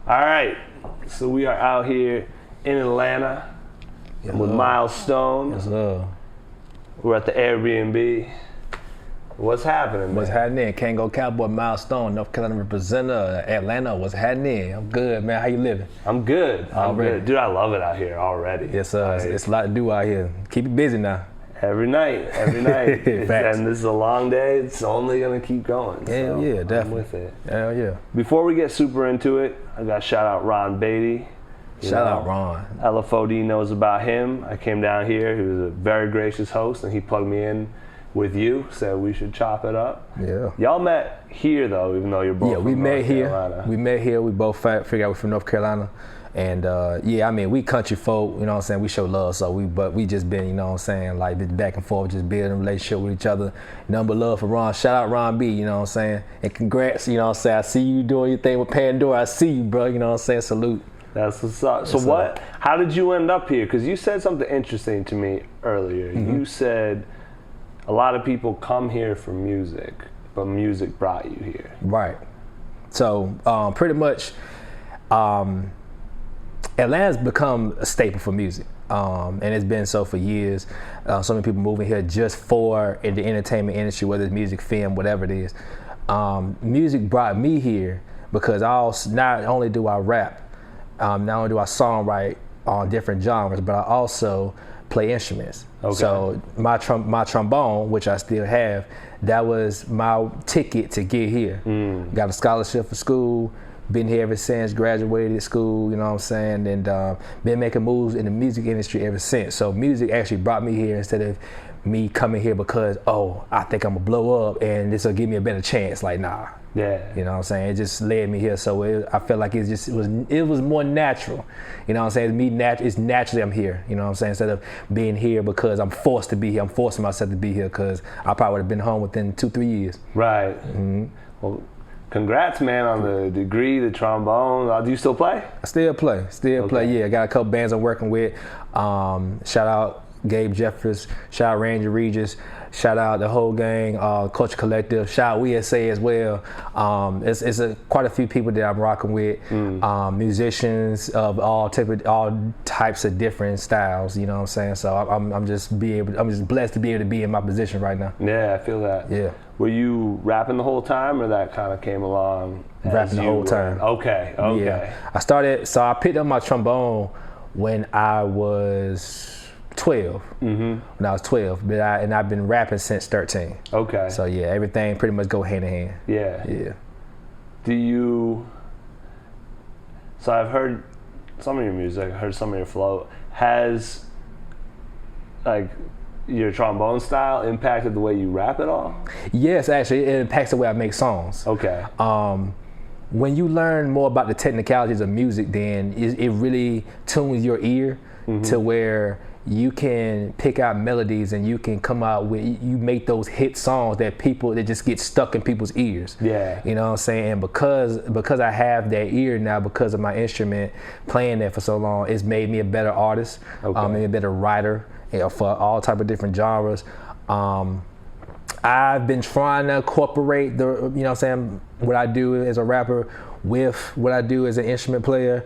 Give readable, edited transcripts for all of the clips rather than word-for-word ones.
All right, so we are out here in Atlanta with Milestone. Yes, sir. We're at the Airbnb. What's happening, man? What's happening? Kangol Cowboy, Milestone, North Carolina representative, Atlanta. What's happening? I'm good, man. How you living? I'm good. I'm good. Dude, I love it out here already. Yes, sir. It's a lot to do out here. Keep it busy now. Every night. And this is a long day. It's only going to keep going. Hell yeah, definitely. I'm with it. Hell yeah. Before we get super into it, I got to shout out Ron Beatty. Shout out Ron. LFOD knows about him. I came down here. He was a very gracious host, and he plugged me in with you, said we should chop it up. Yeah. Y'all met here, though, even though you're both from North Carolina. We met here. We both figured out we're from North Carolina. And yeah, I mean, we country folk, you know what I'm saying, we show love, so we just been, you know what I'm saying, like been back and forth, just building a relationship with each other. Nothing but love for Ron. Shout out Ron B, you know what I'm saying, and congrats, you know what I'm saying. I see you doing your thing with Pandora. I see you, bro, you know what I'm saying, salute. That's what's up. So how did you end up here? Because you said something interesting to me earlier. Mm-hmm. You said a lot of people come here for music, but music brought you here. Right. So pretty much, Atlanta's become a staple for music, and it's been so for years. So many people moving here just for in the entertainment industry, whether it's music, film, whatever it is. Music brought me here because not only do I rap, not only do I songwrite on different genres, but I also play instruments. Okay. So my trombone, which I still have, that was my ticket to get here. Got a scholarship for school. Been here ever since, graduated school, you know what I'm saying, and been making moves in the music industry ever since. So music actually brought me here instead of me coming here because, I think I'm gonna blow up and this will give me a better chance. Like, nah. Yeah. You know what I'm saying? It just led me here. So I felt like it was more natural. You know what I'm saying? It's naturally I'm here. You know what I'm saying? Instead of being here because I'm forced to be here. I'm forcing myself to be here because I probably would have been home within 2-3 years. Right. Mm-hmm. Well, congrats, man, on the degree, the trombone. Do you still play? I still play. Yeah, I got a couple bands I'm working with. Shout out Gabe Jeffers. Shout out Ranger Regis. Shout out the whole gang, Culture Collective. Shout out WSA as well. It's quite a few people that I'm rocking with. Musicians of all types of different styles. You know what I'm saying? So I'm just blessed to be able to be in my position right now. Yeah, I feel that. Yeah. Were you rapping the whole time, or that kind of came along? Rapping the whole time. Okay. Yeah. I picked up my trombone when I was 12. When I was 12, and I've been rapping since 13. Okay. So yeah, everything pretty much go hand in hand. Yeah. So I've heard some of your music, I heard some of your flow. Has your trombone style impacted the way you rap at all? Yes, actually, it impacts the way I make songs. Okay. When you learn more about the technicalities of music, then it really tunes your ear to where you can pick out melodies and you can come out with, you make those hit songs that just get stuck in people's ears. Yeah. You know what I'm saying? And because I have that ear now, because of my instrument, playing that for so long, it's made me a better artist, made me a better writer, for all type of different genres. I've been trying to incorporate you know what I'm saying, what I do as a rapper with what I do as an instrument player.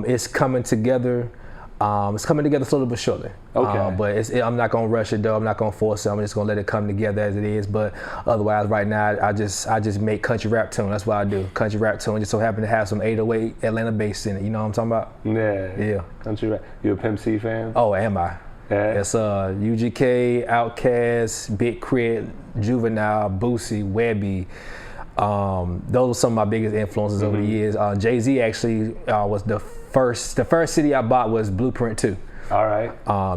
It's coming together. Slowly but surely. Okay. But I'm not gonna rush it though. I'm not gonna force it. I'm just gonna let it come together as it is. But otherwise, right now, I just make country rap tune. That's what I do. Country rap tune. Just so happen to have some 808 Atlanta bass in it. You know what I'm talking about? Yeah. Country rap. You a Pimp C fan? Oh, am I? Yeah. It's UGK, Outkast, Big Crit, Juvenile, Boosie, Webby. Those are some of my biggest influences over the years. Jay-Z actually was the first CD I bought was Blueprint 2. All right.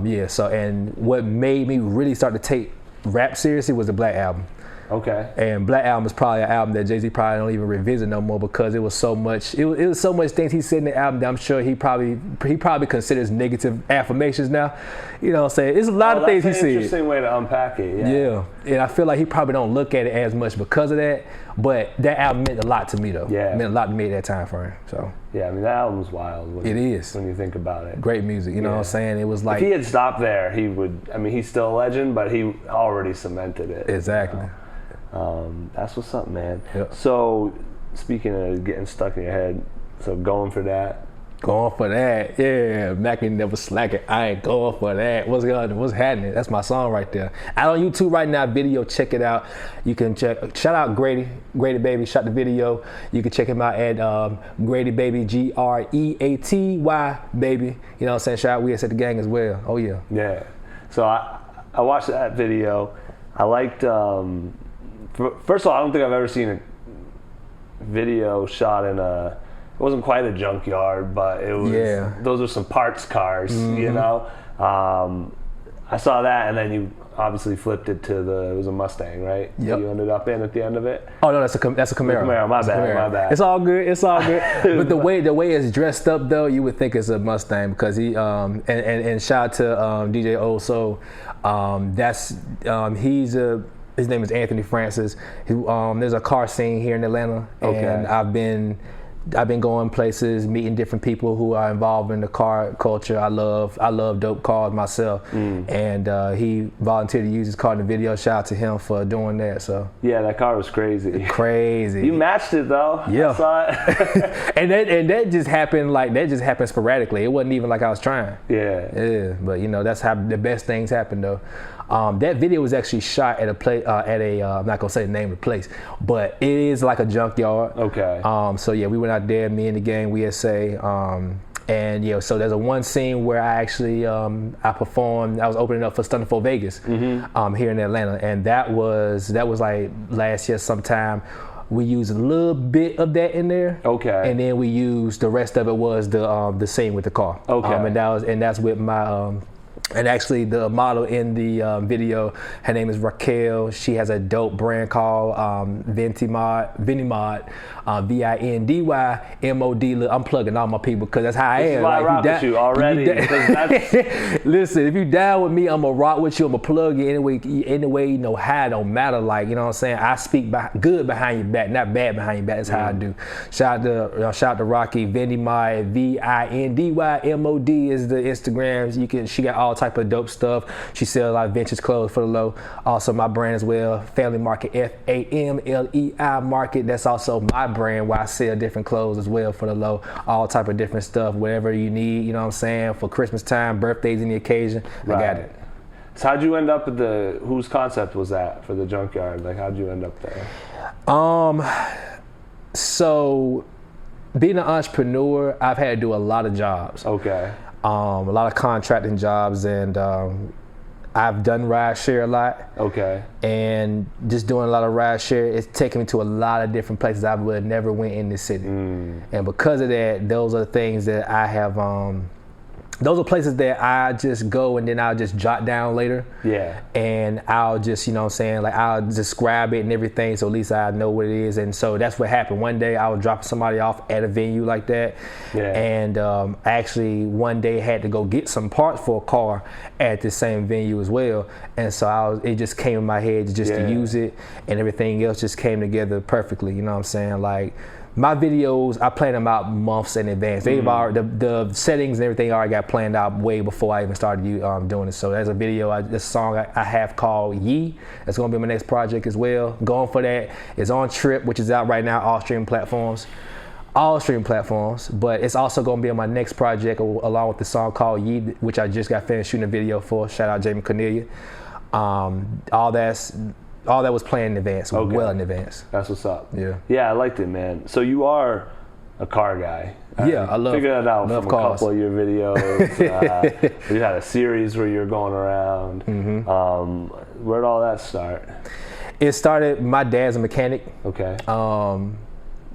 Yeah. So, and what made me really start to take rap seriously was the Black Album. Okay. And Black Album is probably an album that Jay-Z probably don't even revisit no more because it was so much. It was so much things he said in the album that I'm sure he probably considers negative affirmations now. You know what I'm saying? It's a lot of things he said. That's an interesting way to unpack it. Yeah. And I feel like he probably don't look at it as much because of that. But that album meant a lot to me though. Yeah. It meant a lot to me at that time frame. So. Yeah, I mean that album's wild. It is. When you think about it. Great music. You know what I'm saying? It was like. If he had stopped there, he would. I mean, he's still a legend, but he already cemented it. Exactly. You know? That's what's up, man. Yep. So, speaking of getting stuck in your head, So going for that. Going for that, yeah. Mac ain't never slacking. I ain't going for that. What's happening? That's my song right there. Out on YouTube right now, video. Check it out. You can check. Shout out Grady Baby. Shot the video. You can check him out at Grady Baby, GREATY Baby. You know what I'm saying? Shout out We at the Gang as well. Oh yeah. Yeah. So I watched that video. I liked. First of all, I don't think I've ever seen a video shot in a. It wasn't quite a junkyard, but it was. Yeah. Those are some parts cars, you know. I saw that, and then you obviously flipped it to it was a Mustang, right? Yep. You ended up in at the end of it. Oh no, that's a Camaro. Camaro, my bad. It's all good. But the way it's dressed up though, you would think it's a Mustang because he and shout out to DJ Oso. His name is Anthony Francis. There's a car scene here in Atlanta, and I've been going places, meeting different people who are involved in the car culture. I love dope cars myself, and he volunteered to use his car in the video. Shout out to him for doing that. So yeah, that car was crazy. Crazy. You matched it though. Yeah. I saw it. and that just happened sporadically. It wasn't even like I was trying. Yeah. But you know that's how the best things happen though. That video was actually shot at I'm not gonna say the name of the place, but it is like a junkyard. Okay. So yeah, we went out there, me and the gang, we say, and yeah, so there's one scene where I actually I performed. I was opening up for Stunning for Vegas here in Atlanta, and that was like last year sometime. We used a little bit of that in there. Okay. And then we used the rest of it was the scene with the car. Okay. And that's with my. And actually, the model in the video, her name is Raquel. She has a dope brand called Vindymod, Vindymod, I'm plugging all my people because that's how I am. I rock with you already. Listen, if you down with me, I'm gonna rock with you. I'm gonna plug you any way you know how. It don't matter. Like, you know what I'm saying? I speak good behind your back, not bad behind your back. That's how I do. Shout out to Rocky, Vindymod, VINDYMOD is the Instagrams. She got all type of dope stuff. She sells a lot of vintage clothes for the low. Also my brand as well, Family Market, FAMLEI Market. That's also my brand where I sell different clothes as well for the low. All type of different stuff, whatever you need, you know what I'm saying, for Christmas time, birthdays, any occasion, I got it. So how'd you end up at whose concept was that for the junkyard? Like how'd you end up there? So being an entrepreneur, I've had to do a lot of jobs. Okay. A lot of contracting jobs, and I've done ride share a lot. Okay. And just doing a lot of ride share, it's taken me to a lot of different places I would have never went in this city. And because of that, those are the things that I have. Those are places that I just go and then I'll just jot down later. Yeah. And I'll just, you know what I'm saying, like I'll describe it and everything so at least I know what it is. And so that's what happened. One day I was dropping somebody off at a venue like that. Yeah. And I actually one day had to go get some parts for a car at the same venue as well. And so it just came in my head just to use it, and everything else just came together perfectly. You know what I'm saying? Like, my videos, I plan them out months in advance. They've already, the settings and everything already got planned out way before I even started doing it. So there's a video, this song I have called Yee. That's gonna be my next project as well. Going for that. It's on Trip, which is out right now, all streaming platforms. But it's also gonna be on my next project along with the song called Yee, which I just got finished shooting a video for. Shout out Jamie Cornelia. All that was planned in advance, well in advance. That's what's up. Yeah. Yeah, I liked it, man. So you are a car guy. Yeah, I love. Figured that out from cars. A couple of your videos. You had a series where you're going around. Where'd all that start? It started. My dad's a mechanic. Okay.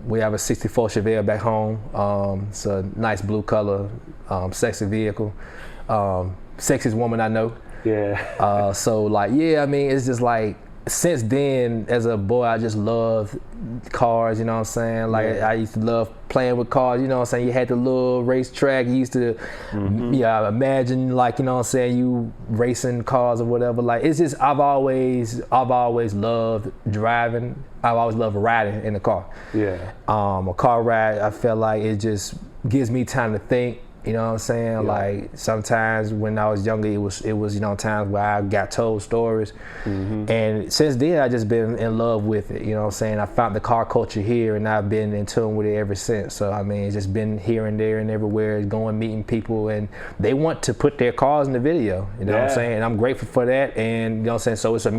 We have a '64 Chevelle back home. It's a nice blue color, sexy vehicle. Sexiest woman I know. Yeah. So like, yeah, I mean, it's just like. Since then, as a boy, I just loved cars, you know what I'm saying? Like, I used to love playing with cars, you know what I'm saying? You had the little racetrack, you used to, imagine, like, you know what I'm saying, you racing cars or whatever. Like, it's just, I've always loved driving. I've always loved riding in a car. Yeah. A car ride, I feel like it just gives me time to think. You know what I'm saying? Yeah. Like sometimes when I was younger, it was you know times where I got told stories, and since then I just been in love with it. You know what I'm saying? I found the car culture here, and I've been in tune with it ever since. So I mean, it's just been here and there and everywhere, going meeting people, and they want to put their cars in the video. You know what I'm saying? And I'm grateful for that. And you know what I'm saying? So it's a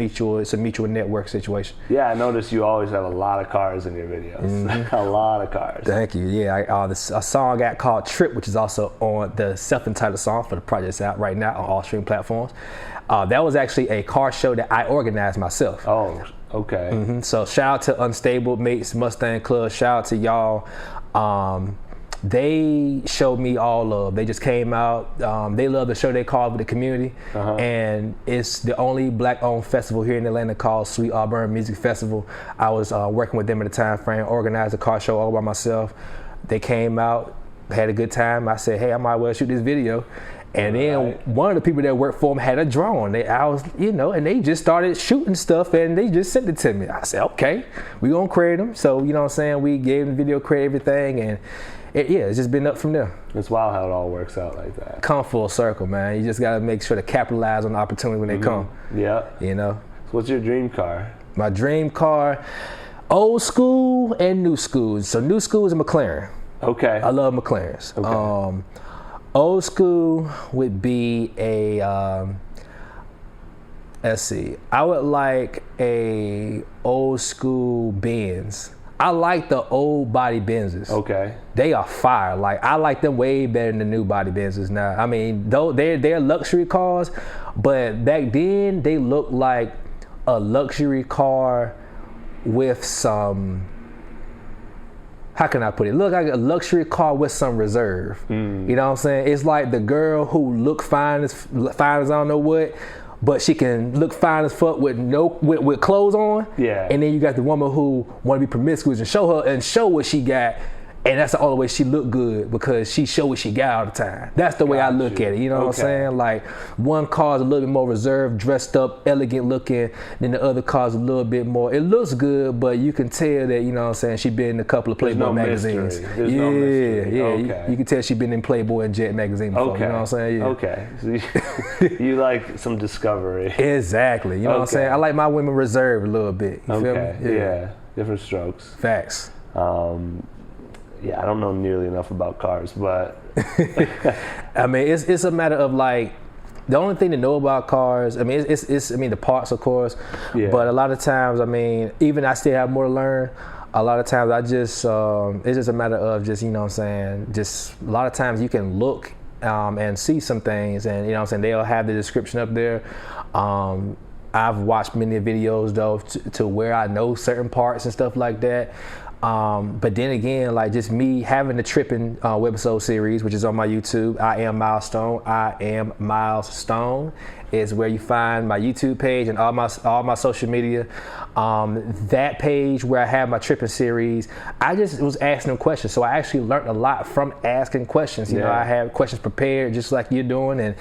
mutual network situation. Yeah, I noticed you always have a lot of cars in your videos. A lot of cars. Thank you. Yeah, a song I got called Trip, which is also on the self-entitled song for the project's out right now on all streaming platforms. That was actually a car show that I organized myself. Oh, okay. So shout out to Unstable Mates Mustang Club. Shout out to y'all. They showed me all love. They just came out. They love the show they call the community, and it's the only black-owned festival here in Atlanta called Sweet Auburn Music Festival. I was working with them at the time frame, organized a car show all by myself. They came out, had a good time. I said, hey, I might well shoot this video. And then one of the people that worked for them had a drone. And they just started shooting stuff, and they just sent it to me. I said, okay, we gonna create them. So, you know what I'm saying? We gave them the video, create everything, and it's just been up from there. It's wild how it all works out like that. Come full circle, man. You just gotta make sure to capitalize on the opportunity when they come. Yeah. You know? So what's your dream car? My dream car, old school and new school. So new school is a McLaren. Okay. I love McLarens. Okay. Old school would be a, let's see, I would like a old school Benz. I like the old body Benzes. Okay. They are fire. Like, I like them way better than the new body Benzes now. I mean, though they're luxury cars, but back then they looked like a luxury car with some, how can I put it? Look like a luxury car with some reserve. You know what I'm saying? It's like the girl who look fine as I don't know what, but she can look fine as fuck with with clothes on. Yeah. And then you got the woman who want to be promiscuous and show what she got. And that's the only way she look good, because she show what she got all the time. That's the way I look at it. You know what I'm saying? Like, one car's a little bit more reserved, dressed up, elegant looking, than the other car's a little bit more. It looks good, but you can tell that, you know what I'm saying, she been in a couple of Playboy magazines. There's no mystery. You can tell she been in Playboy and Jet magazine before. You know what I'm saying? Yeah. Okay. So you like some discovery. Exactly. You know what I'm saying? I like my women reserved a little bit. You feel me? Yeah. Different strokes. Facts. Yeah, I don't know nearly enough about cars, but I mean, it's a matter of, like, the only thing to know about cars, I mean, it's the parts, of course, but a lot of times, I mean, even I still have more to learn. A lot of times I just, it's just a matter of just, you know what I'm saying, just a lot of times you can look and see some things, and, you know what I'm saying, they'll have the description up there. I've watched many videos, though, to where I know certain parts and stuff like that. But then again, like, just me having the Trippin' webisode series, which is on my YouTube, I am Miles Stone, is where you find my YouTube page and all my social media. That page where I have my Trippin' series, I just was asking them questions, so I actually learned a lot from asking questions. You know, I have questions prepared just like you're doing, and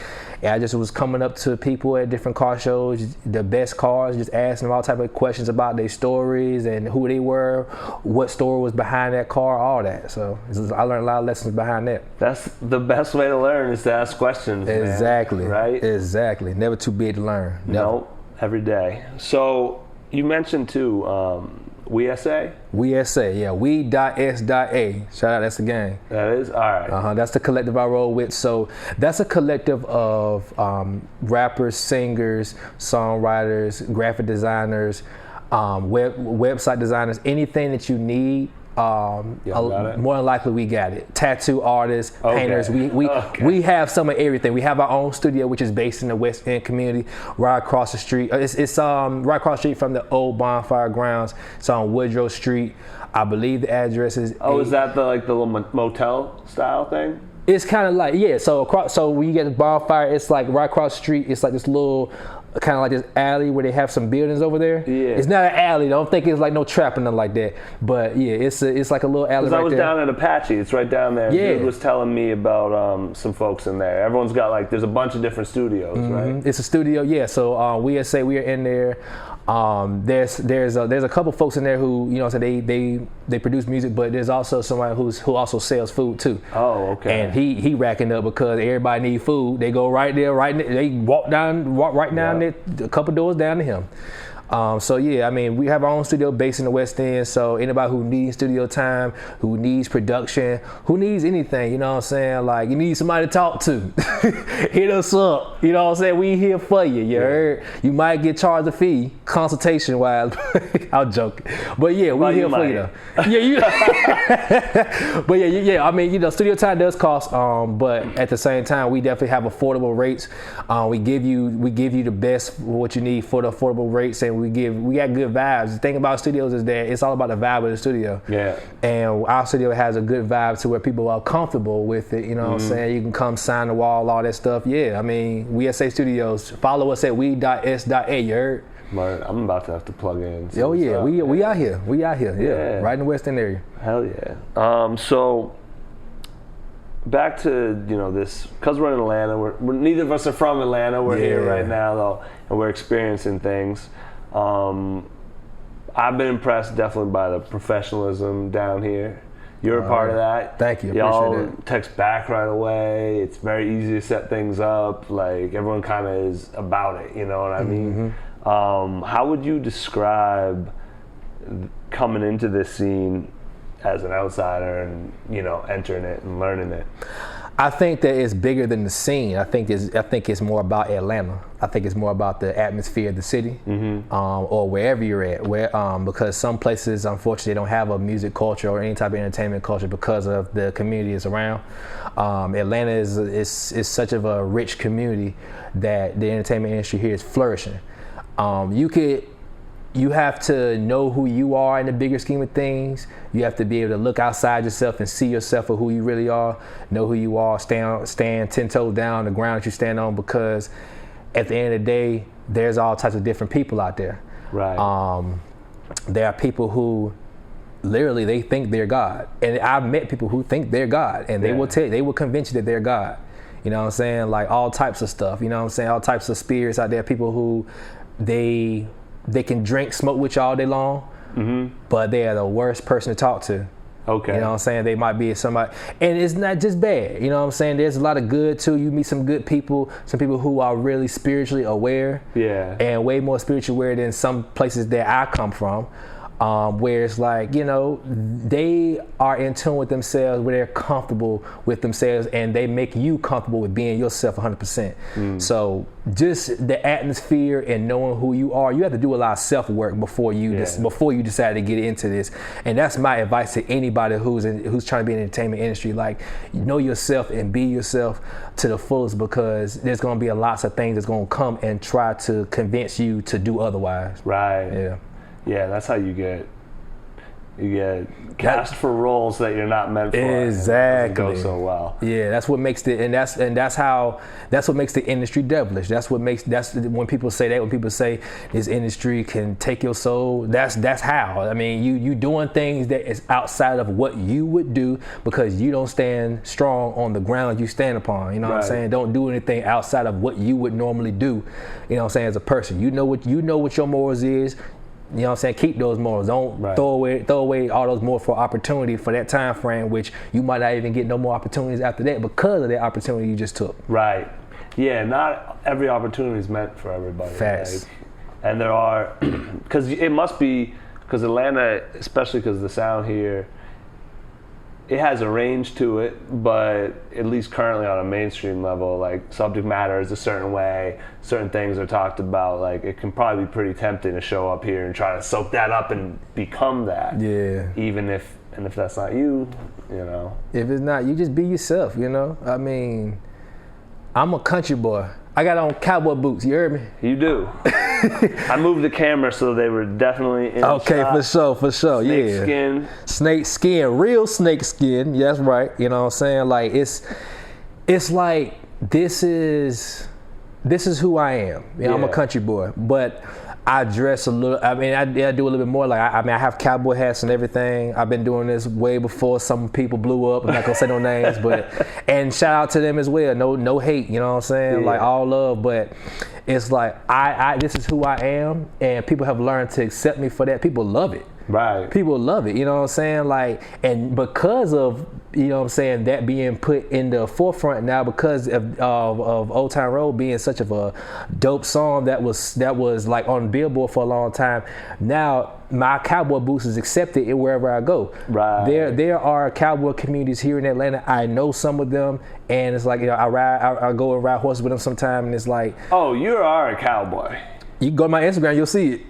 I just was coming up to people at different car shows, the best cars, just asking them all type of questions about their stories and who they were, what story was behind that car, all that. So I learned a lot of lessons behind that. That's the best way to learn, is to ask questions. Exactly. Man, right? Exactly. Never too big to learn. No, every day. So you mentioned too, WeSA? WeSA, yeah. We.S.A. Shout out, that's the gang. That is? All right. That's the collective I roll with. So that's a collective of rappers, singers, songwriters, graphic designers, website designers, anything that you need. More than likely we got it. Tattoo artists, painters, we have some of everything. We have our own studio, which is based in the West End community, right across the street. It's right across the street from the old bonfire grounds. It's on Woodrow Street. I believe the address is. Is that the little motel style thing? It's kind of like, so when you get the bonfire, it's like right across the street. It's like this little, kind of like this alley where they have some buildings over there. Yeah. It's not an alley. Don't think it's like no trap or nothing like that. But yeah, it's like a little alley right there. I was down at Apache. It's right down there. Yeah. Dude was telling me about some folks in there. Everyone's got, like, there's a bunch of different studios, right? It's a studio, yeah. So we are in there. There's a couple folks in there who, you know, so they produce music, but there's also somebody who also sells food too. Oh, okay. And he racking up because everybody need food. They go right there, they walk right down there, a couple doors down to him. So yeah, I mean, we have our own studio based in the West End. So anybody who needs studio time, who needs production, who needs anything, you know what I'm saying? Like, you need somebody to talk to, hit us up. You know what I'm saying? We here for you. You heard? You might get charged a fee, consultation wise. I'm joking, but yeah, we here for you though. Yeah, but yeah. I mean, you know, studio time does cost, but at the same time, we definitely have affordable rates. We give you the best what you need for the affordable rates, and we got good vibes. The thing about studios is that it's all about the vibe of the studio. Yeah. And our studio has a good vibe to where people are comfortable with it. You know what I'm saying? You can come sign the wall, all that stuff. Yeah. I mean, we at Say Studios. Follow us at we.s.a. You heard? But I'm about to have to plug in. Oh yeah, stuff. We out here. We out here. Yeah. Right in the West End area. Hell yeah. So back to, you know, this, because we're in Atlanta. We're neither of us are from Atlanta. We're here right now though, and we're experiencing things. I've been impressed definitely by the professionalism down here. You're a part of that. Thank you. Y'all appreciate it. text back right away. It's very easy to set things up. Like, everyone kind of is about it. You know what I mean? How would you describe coming into this scene as an outsider and, you know, entering it and learning it? I think that it's bigger than the scene. I think it's more about Atlanta. I think it's more about the atmosphere of the city, or wherever you're at. Because some places, unfortunately, don't have a music culture or any type of entertainment culture because of the community is around. Atlanta is such of a rich community that the entertainment industry here is flourishing. You have to know who you are in the bigger scheme of things. You have to be able to look outside yourself and see yourself for who you really are, know who you are, stand 10 toes down on the ground that you stand on, because at the end of the day, there's all types of different people out there. Right. There are people who literally, they think they're God. And I've met people who think they're God, and they will convince you that they're God. You know what I'm saying? Like, all types of stuff, you know what I'm saying? All types of spirits out there, people who they can drink, smoke with you all day long, but they are the worst person to talk to. Okay. You know what I'm saying? They might be somebody, and it's not just bad. You know what I'm saying? There's a lot of good too. You meet some good people, some people who are really spiritually aware. Yeah. And way more spiritually aware than some places that I come from. Where it's like, you know, they are in tune with themselves, where they're comfortable with themselves, and they make you comfortable with being yourself 100%. So just the atmosphere and knowing who you are, you have to do a lot of self-work before you decide to get into this. And that's my advice to anybody who's trying to be in the entertainment industry. Like, know yourself and be yourself to the fullest, because there's going to be lots of things that's going to come and try to convince you to do otherwise. Right. Yeah. Yeah, that's how you get cast for roles that you're not meant for. Exactly. It doesn't go so well. Yeah, that's what makes that's what makes the industry devilish. That's when people say that. When people say this industry can take your soul, that's how. I mean, you doing things that is outside of what you would do, because you don't stand strong on the ground you stand upon. You know what I'm saying? Don't do anything outside of what you would normally do. You know what I'm saying? As a person, you know what your morals is. You know what I'm saying? Keep those morals. Don't throw away all those morals for opportunity for that time frame, which you might not even get no more opportunities after that because of that opportunity you just took. Right. Yeah, not every opportunity is meant for everybody. Facts. Right? And there are, because it must be, because Atlanta, especially because the sound here, it has a range to it, but at least currently on a mainstream level, like, subject matter is a certain way, certain things are talked about. Like, it can probably be pretty tempting to show up here and try to soak that up and become that. Yeah. Even if that's not you, you know. If it's not, you just be yourself, you know. I mean, I'm a country boy. I got on cowboy boots. You heard me? You do. I moved the camera so they were definitely in okay, shot. for sure. Snake skin. Snake skin, real snake skin. Yeah, that's right. You know what I'm saying? Like, it's like this is who I am. You know, I'm a country boy, but I dress a little. I mean, I do a little bit more. Like, I have cowboy hats and everything. I've been doing this way before some people blew up. I'm not gonna say no names, but and shout out to them as well. No hate. You know what I'm saying? Like, all love. But it's like I this is who I am, and people have learned to accept me for that. People love it. Right. People love it, you know what I'm saying? Like, and because of, you know what I'm saying, that being put in the forefront now, because of Old Town Road being such of a dope song that was like on Billboard for a long time, now my cowboy boots is accepted wherever I go. Right. There are cowboy communities here in Atlanta. I know some of them, and it's like, you know, I go and ride horses with them sometime, and it's like, oh, you are a cowboy. You can go to my Instagram, you'll see it.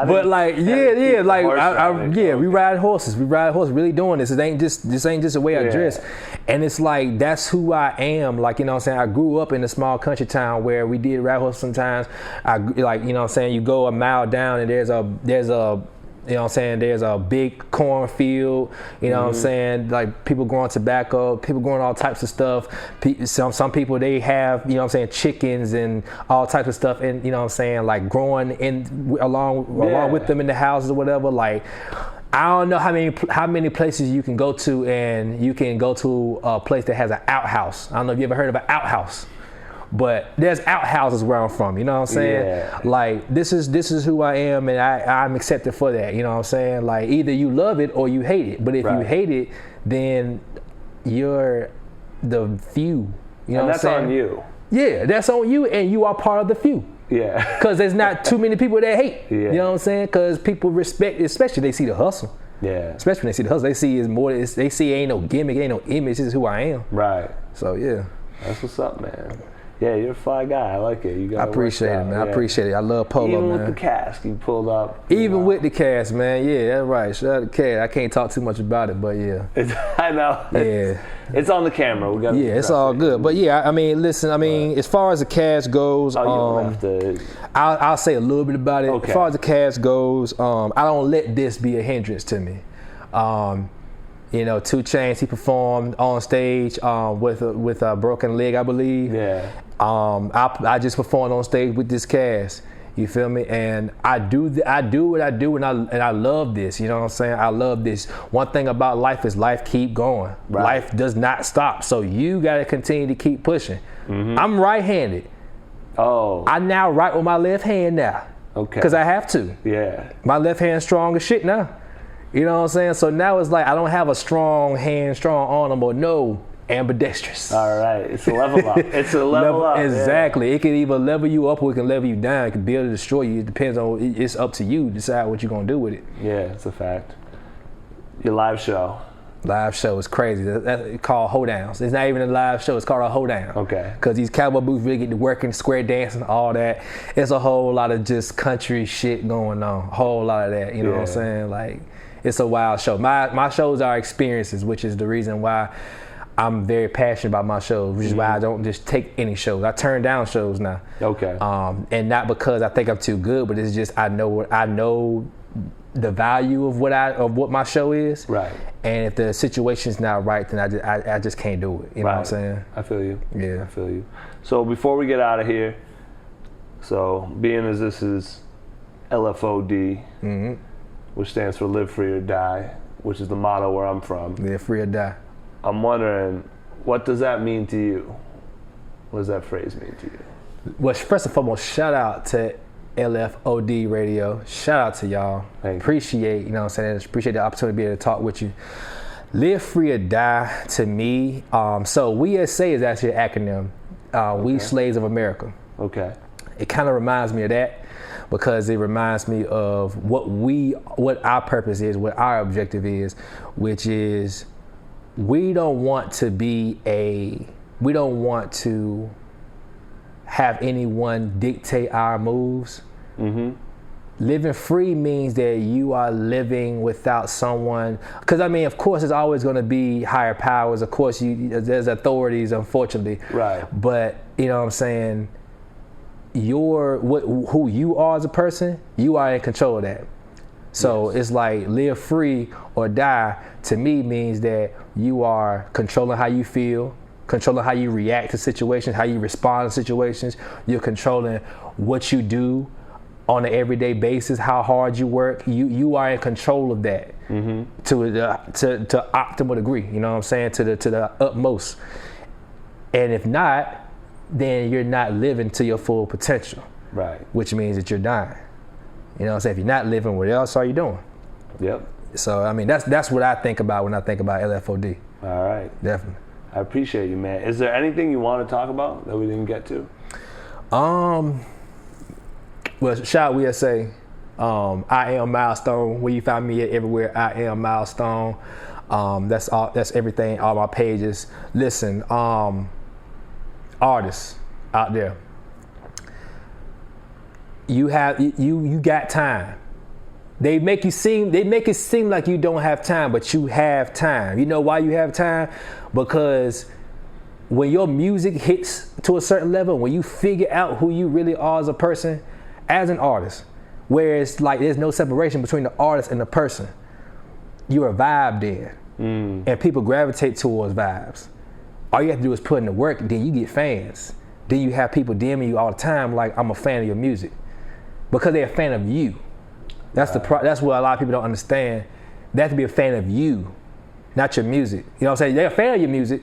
But like, we ride horses. We ride horses. Really doing this. This ain't just the way I dress. And it's like, that's who I am. Like, you know what I'm saying? I grew up in a small country town where we did ride horses sometimes. Like, you know what I'm saying? You go a mile down and there's a you know what I'm saying, there's a big cornfield, you know what I'm saying, like people growing tobacco, people growing all types of stuff. Some people, they have, you know what I'm saying, chickens and all types of stuff, and you know what I'm saying, like growing in along with them in the houses or whatever. Like, I don't know how many places you can go to, and you can go to a place that has an outhouse. I don't know if you ever heard of an outhouse. But there's outhouses where I'm from, you know what I'm saying? Yeah. Like, this is who I am, and I'm accepted for that, you know what I'm saying? Like, either you love it or you hate it. But if you hate it, then you're the few, you know what I'm saying? And that's on you. Yeah, that's on you, and you are part of the few. Yeah. Because there's not too many people that hate, you know what I'm saying? Because people respect, especially they see the hustle. Yeah. Especially when they see the hustle, they see is more. They see ain't no gimmick, ain't no image. This is who I am. Right. So yeah. That's what's up, man. Yeah, you're a fly guy. I like it. You got. I appreciate it, man. Yeah. I appreciate it. I love polo, even man. Even with the cask, you pulled up. Even with the cask, man. Yeah, that's right. Shout out to Cass. I can't talk too much about it, but yeah. I know. It's on the camera. We got. Yeah, it's all good. But yeah, I mean, listen. I mean, as far as the cask goes, you don't have to. I'll say a little bit about it. Okay. As far as the cask goes, I don't let this be a hindrance to me. You know, 2 Chainz, he performed on stage with a broken leg, I believe. Yeah. I just performed on stage with this cast. You feel me? And I do what I do, and I love this. You know what I'm saying? I love this. One thing about life is life keep going. Right. Life does not stop. So you got to continue to keep pushing. I'm right-handed. Oh. I now write with my left hand now. Okay. Because I have to. Yeah. My left hand's strong as shit now. You know what I'm saying? So now it's like I don't have a strong hand, strong arm, but no, ambidextrous. All right. It's a level up. It's a level up. Exactly. Yeah. It can either level you up or it can level you down. It can build or destroy you. It depends on, it's up to you to decide what you're going to do with it. Yeah, it's a fact. Your live show. Live show is crazy. That's called hoedowns. It's not even a live show. It's called a hoedown. Okay. Because these cowboy boots really get to working, square dancing, all that. It's a whole lot of just country shit going on. A whole lot of that. You know what I'm saying? Like, it's a wild show. My shows are experiences, which is the reason why I'm very passionate about my shows, which is why I don't just take any shows. I turn down shows now. Okay. And not because I think I'm too good, but it's just I know the value of what my show is. Right. And if the situation's not right, then I just can't do it. You know what I'm saying? I feel you. Yeah. I feel you. So before we get out of here, so being as this is LFOD, which stands for Live Free or Die, which is the motto where I'm from. Live free or die. I'm wondering, what does that mean to you? What does that phrase mean to you? Well, first and foremost, shout out to LFOD Radio. Shout out to y'all. Appreciate, you know what I'm saying? Appreciate the opportunity to be able to talk with you. Live Free or Die to me, so We SA is actually an acronym. We Slaves of America. Okay. It kind of reminds me of that, because it reminds me of what our purpose is, what our objective is, which is we don't want to have anyone dictate our moves. Living free means that you are living without someone, because I mean, of course, there's always going to be higher powers. Of course, there's authorities, unfortunately. Right. But you know what I'm saying? Who you are as a person, you are in control of that. So it's like live free or die to me means that you are controlling how you feel, controlling how you react to situations, how you respond to situations. You're controlling what you do on an everyday basis, how hard you work, you are in control of that to optimal degree. You know what I'm saying? To the utmost. And if not, then you're not living to your full potential. Right. Which means that you're dying. You know what I'm saying? If you're not living, what else are you doing? Yep. So I mean, that's what I think about when I think about LFOD. All right. Definitely. I appreciate you, man. Is there anything you want to talk about that we didn't get to? Well, shout out, we'll say, I am Milestone. Where you find me at everywhere, I am Milestone. That's all. That's everything. All my pages. Listen, artists out there, you got time. They make it seem like you don't have time, but you have time. You know why you have time? Because when your music hits to a certain level, when you figure out who you really are as a person, as an artist, where it's like there's no separation between the artist and the person, you're a vibe then. And people gravitate towards vibes. All you have to do is put in the work, then you get fans. Then you have people DMing you all the time like, I'm a fan of your music. Because they're a fan of you. That's that's what a lot of people don't understand. They have to be a fan of you, not your music. You know what I'm saying? They're a fan of your music,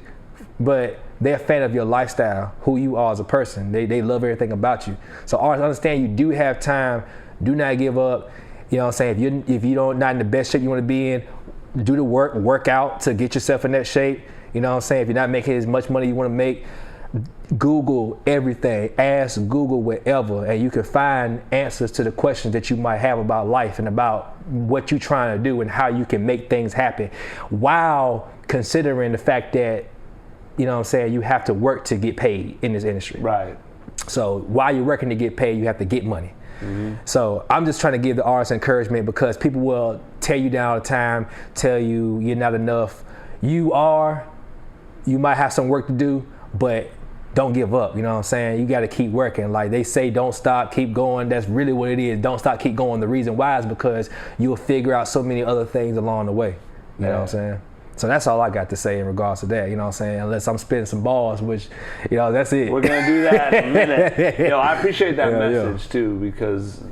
but they're a fan of your lifestyle, who you are as a person. They love everything about you. So artists, understand you do have time. Do not give up. You know what I'm saying? If you don't not in the best shape you want to be in, do the work out to get yourself in that shape. You know what I'm saying? If you're not making as much money you want to make, Google everything, ask Google whatever, and you can find answers to the questions that you might have about life and about what you're trying to do and how you can make things happen, while considering the fact that, you know what I'm saying, you have to work to get paid in this industry. Right. So while you're working to get paid, you have to get money. So I'm just trying to give the artists encouragement, because people will tear you down all the time, tell you you're not enough. You might have some work to do, but don't give up. You know what I'm saying? You got to keep working. Like they say, don't stop, keep going. That's really what it is. Don't stop, keep going. The reason why is because you'll figure out so many other things along the way. You know what I'm saying? So that's all I got to say in regards to that. You know what I'm saying? Unless I'm spitting some balls, which, you know, that's it. We're going to do that in a minute. You know, I appreciate that message too, because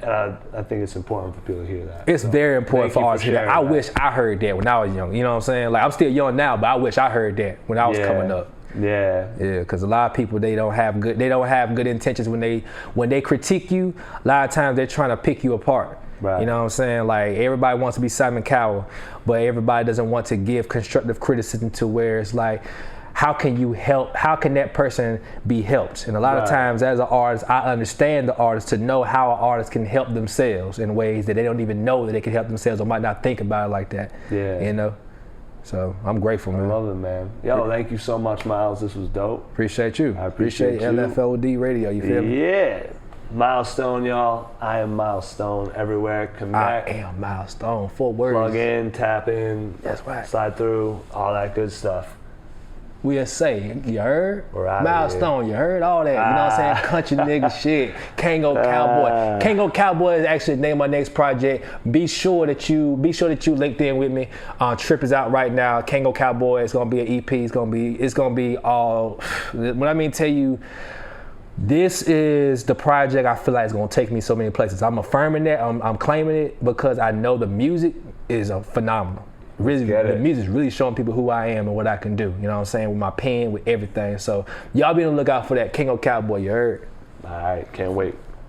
I think it's important for people to hear that. It's very important for artists to hear that. I wish I heard that when I was young. You know what I'm saying? Like, I'm still young now, but I wish I heard that when I was coming up. Yeah, because a lot of people, they don't have good intentions when they critique you. A lot of times they're trying to pick you apart. Right. You know what I'm saying? Like, everybody wants to be Simon Cowell, but everybody doesn't want to give constructive criticism to where it's like, how can you help? How can that person be helped? And a lot of times as an artist, I understand the artist to know how an artist can help themselves in ways that they don't even know that they can help themselves, or might not think about it like that. Yeah. You know? So I'm grateful, man. I love it, man. Yo, thank you so much, Miles. This was dope. Appreciate you. I appreciate LFOD Radio. You feel me? Yeah. Milestone, y'all. I am Milestone everywhere. Connect. I am Milestone. 4 words. Plug in, tap in. That's right. Slide through, all that good stuff. We'll say, you heard? Milestone, you heard all that. You know what I'm saying? Country nigga shit. Kangol Cowboy. Kangol Cowboy is actually the name of my next project. Be sure that you linked in with me. Trip is out right now. Kangol Cowboy. It's gonna be an EP. It's gonna be all. When I mean tell you, this is the project I feel like is gonna take me so many places. I'm affirming that. I'm claiming it because I know the music is phenomenal. Really, the music's really showing people who I am and what I can do. You know what I'm saying? With my pen, with everything. So y'all be on the lookout for that Kangol Cowboy. You heard? All right, can't wait.